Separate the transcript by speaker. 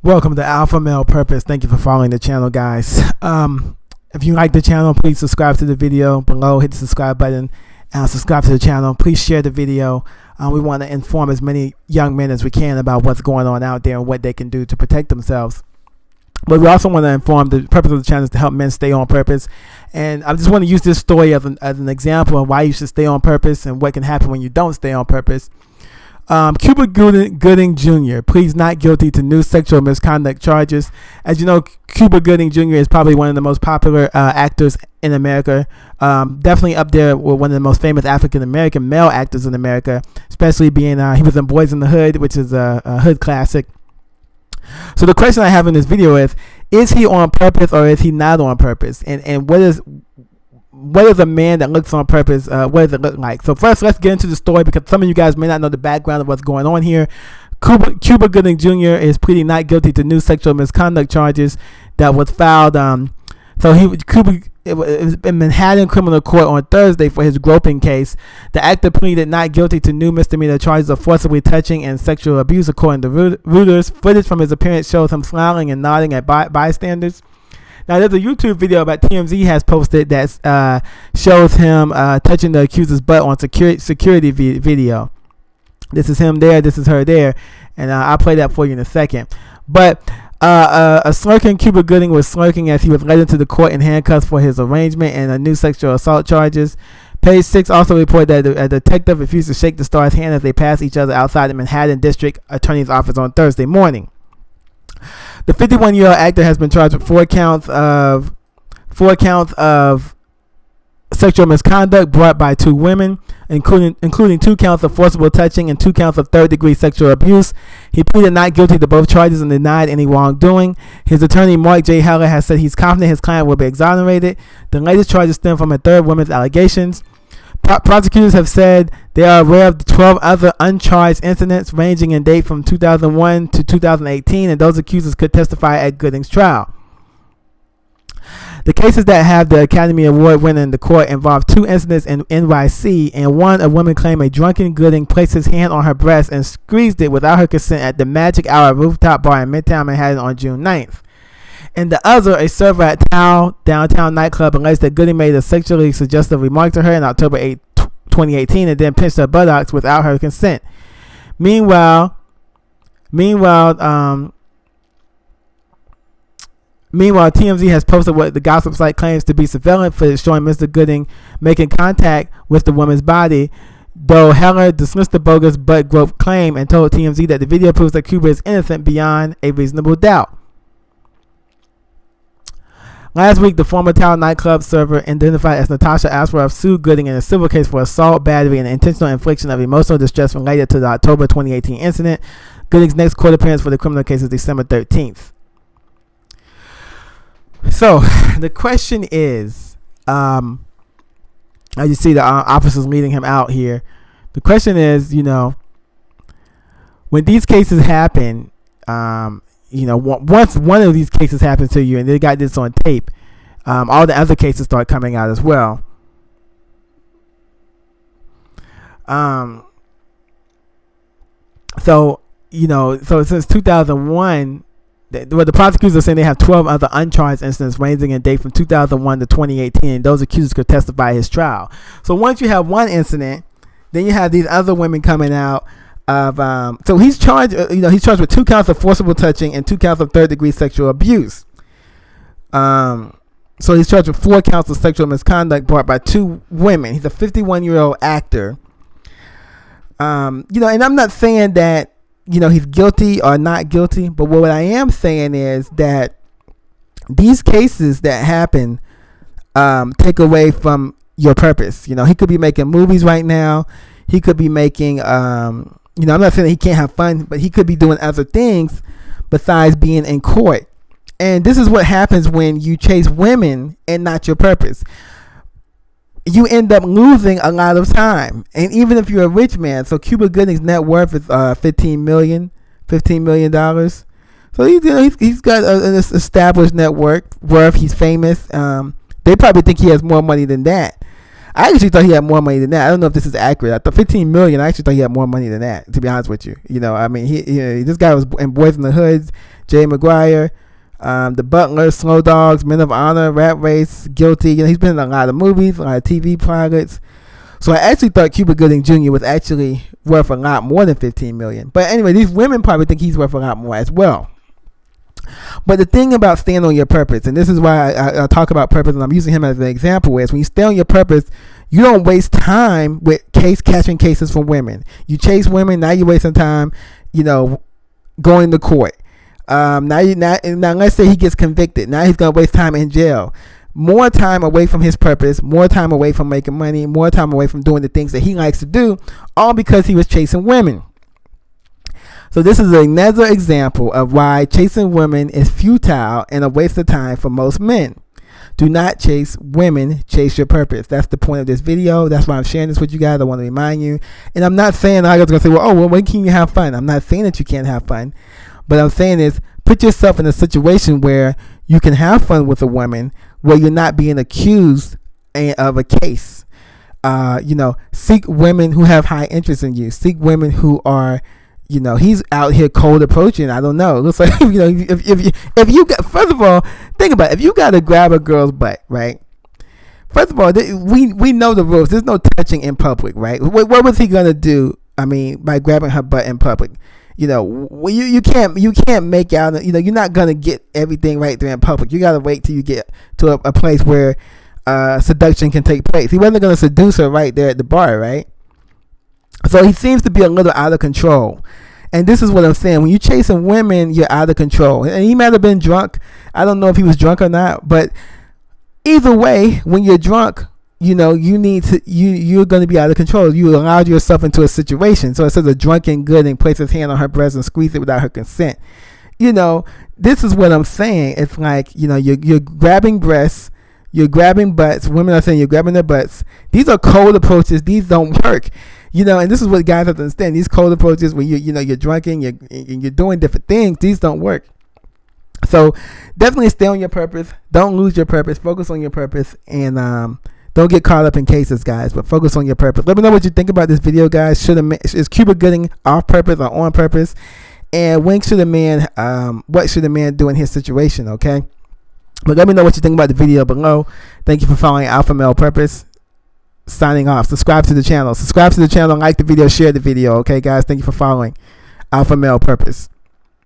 Speaker 1: Welcome to Alpha Male Purpose. Thank you for following the channel, guys. If you like the channel, please subscribe to the video below. Hit the subscribe button and subscribe to the channel. Please share the video. We want to inform as many young men as we can about what's going on out there and what they can do to protect themselves. But we also want to inform, the purpose of the channel is to help men stay on purpose. And I just want to use this story as an example of why you should stay on purpose and what can happen when you don't stay on purpose. Cuba Gooding Jr. pleads not guilty to new sexual misconduct charges. As you know, Cuba Gooding Jr. is probably one of the most popular actors in America. Definitely up there with one of the most famous African-American male actors in America, especially being he was in Boys in the Hood, which is a hood classic. So the question I have in this video is he on purpose or is he not on purpose? And what is a man that looks on purpose? What does it look like? So first, let's get into the story because some of you guys may not know the background of what's going on here. Cuba Gooding Jr. is pleading not guilty to new sexual misconduct charges that was filed. It was in Manhattan criminal court on Thursday for his groping case. The actor pleaded not guilty to new misdemeanor charges of forcibly touching and sexual abuse, according to Reuters. Footage from his appearance shows him smiling and nodding at bystanders. Now, there's a YouTube video that TMZ has posted that shows him touching the accuser's butt on security video. This is him there. This is her there. And I'll play that for you in a second. But a smirking Cuba Gooding was smirking as he was led into the court in handcuffs for his arraignment and a new sexual assault charges. Page 6 also reported that a detective refused to shake the star's hand as they passed each other outside the Manhattan District Attorney's office on Thursday morning. The 51-year-old actor has been charged with four counts of sexual misconduct brought by two women, including 2 counts of forcible touching and 2 counts of third-degree sexual abuse. He pleaded not guilty to both charges and denied any wrongdoing. His attorney, Mark J. Heller, has said he's confident his client will be exonerated. The latest charges stem from a third woman's allegations. Prosecutors have said they are aware of the 12 other uncharged incidents ranging in date from 2001 to 2018, and those accusers could testify at Gooding's trial. The cases that have the Academy Award winner in the court involve 2 incidents in NYC, and one, a woman claimed a drunken Gooding placed his hand on her breast and squeezed it without her consent at the Magic Hour rooftop bar in Midtown Manhattan on June 9th. And the other, a server at Tao downtown nightclub, alleged that Gooding made a sexually suggestive remark to her in October 8, 2018, and then pinched her buttocks without her consent. Meanwhile, TMZ has posted what the gossip site claims to be surveillance footage showing Mr. Gooding making contact with the woman's body, though Heller dismissed the bogus butt grope claim and told TMZ that the video proves that Cuba is innocent beyond a reasonable doubt. Last week, the former Tao nightclub server, identified as Natasha Aswaroff, sued Gooding in a civil case for assault, battery, and intentional infliction of emotional distress related to the October 2018 incident. Gooding's next court appearance for the criminal case is December 13th. So, the question is, as you see the officers leading him out here, the question is, when these cases happen, once one of these cases happens to you and they got this on tape, all the other cases start coming out as well. So since 2001, the prosecutors are saying they have 12 other uncharged incidents ranging in date from 2001 to 2018, and those accusers could testify at his trial. So once you have one incident, then you have these other women coming out. So he's charged. He's charged with 2 counts of forcible touching and 2 counts of third-degree sexual abuse. So he's charged with 4 counts of sexual misconduct brought by 2 women. He's a 51-year-old actor. And I'm not saying that he's guilty or not guilty, but what I am saying is that these cases that happen take away from your purpose. He could be making movies right now. He could be making I'm not saying that he can't have fun, but he could be doing other things besides being in court. And this is what happens when you chase women and not your purpose. You end up losing a lot of time. And even if you're a rich man, so Cuba Gooding's net worth is $15 million. So he's got an established net worth. He's famous. They probably think he has more money than that. I actually thought he had more money than that. I don't know if this is accurate. I thought 15 million. I actually thought he had more money than that, to be honest with you. I mean, this guy was in Boys in the Hoods, Jay McGuire, The Butler, Slow Dogs, Men of Honor, Rat Race, Guilty. He's been in a lot of movies, a lot of TV projects. So I actually thought Cuba Gooding Jr. was actually worth a lot more than 15 million. But anyway, these women probably think he's worth a lot more as well. But the thing about staying on your purpose, and this is why I talk about purpose, and I'm using him as an example, is when you stay on your purpose, you don't waste time with catching cases from women. You chase women, now you're wasting time, going to court. Now let's say he gets convicted. Now he's going to waste time in jail. More time away from his purpose, more time away from making money, more time away from doing the things that he likes to do, all because he was chasing women. So this is another example of why chasing women is futile and a waste of time for most men. Do not chase women, chase your purpose. That's the point of this video. That's why I'm sharing this with you guys. I want to remind you. And I'm not saying I was going to say, well, when can you have fun? I'm not saying that you can't have fun. But I'm saying is put yourself in a situation where you can have fun with a woman, where you're not being accused of a case. Seek women who have high interest in you. Seek women who are, he's out here cold approaching. I don't know. It looks like, if you got, first of all, think about it. If you got to grab a girl's butt, right? First of all, we know the rules. There's no touching in public, right? What was he gonna do? I mean, by grabbing her butt in public, you can't make out. You're not gonna get everything right there in public. You gotta wait till you get to a place where seduction can take place. He wasn't gonna seduce her right there at the bar, right? So he seems to be a little out of control. And this is what I'm saying. When you're chasing women, you're out of control. And he might have been drunk. I don't know if he was drunk or not. But either way, when you're drunk, you're going to be out of control. You allowed yourself into a situation. So it says a drunken good and place his hand on her breast and squeeze it without her consent. This is what I'm saying. It's like, you're grabbing breasts. You're grabbing butts. Women are saying you're grabbing their butts. These are cold approaches. These don't work. And this is what guys have to understand. These cold approaches when you're drunken, you're doing different things. These don't work. So definitely stay on your purpose. Don't lose your purpose. Focus on your purpose, and don't get caught up in cases, guys. But focus on your purpose. Let me know what you think about this video, guys. Is Cuba Gooding off purpose or on purpose? And what should a man do in his situation? Okay. But let me know what you think about the video below. Thank you for following Alpha Male Purpose. Signing off. Subscribe to the channel. Like the video. Share the video. Okay, guys. Thank you for following Alpha Male Purpose.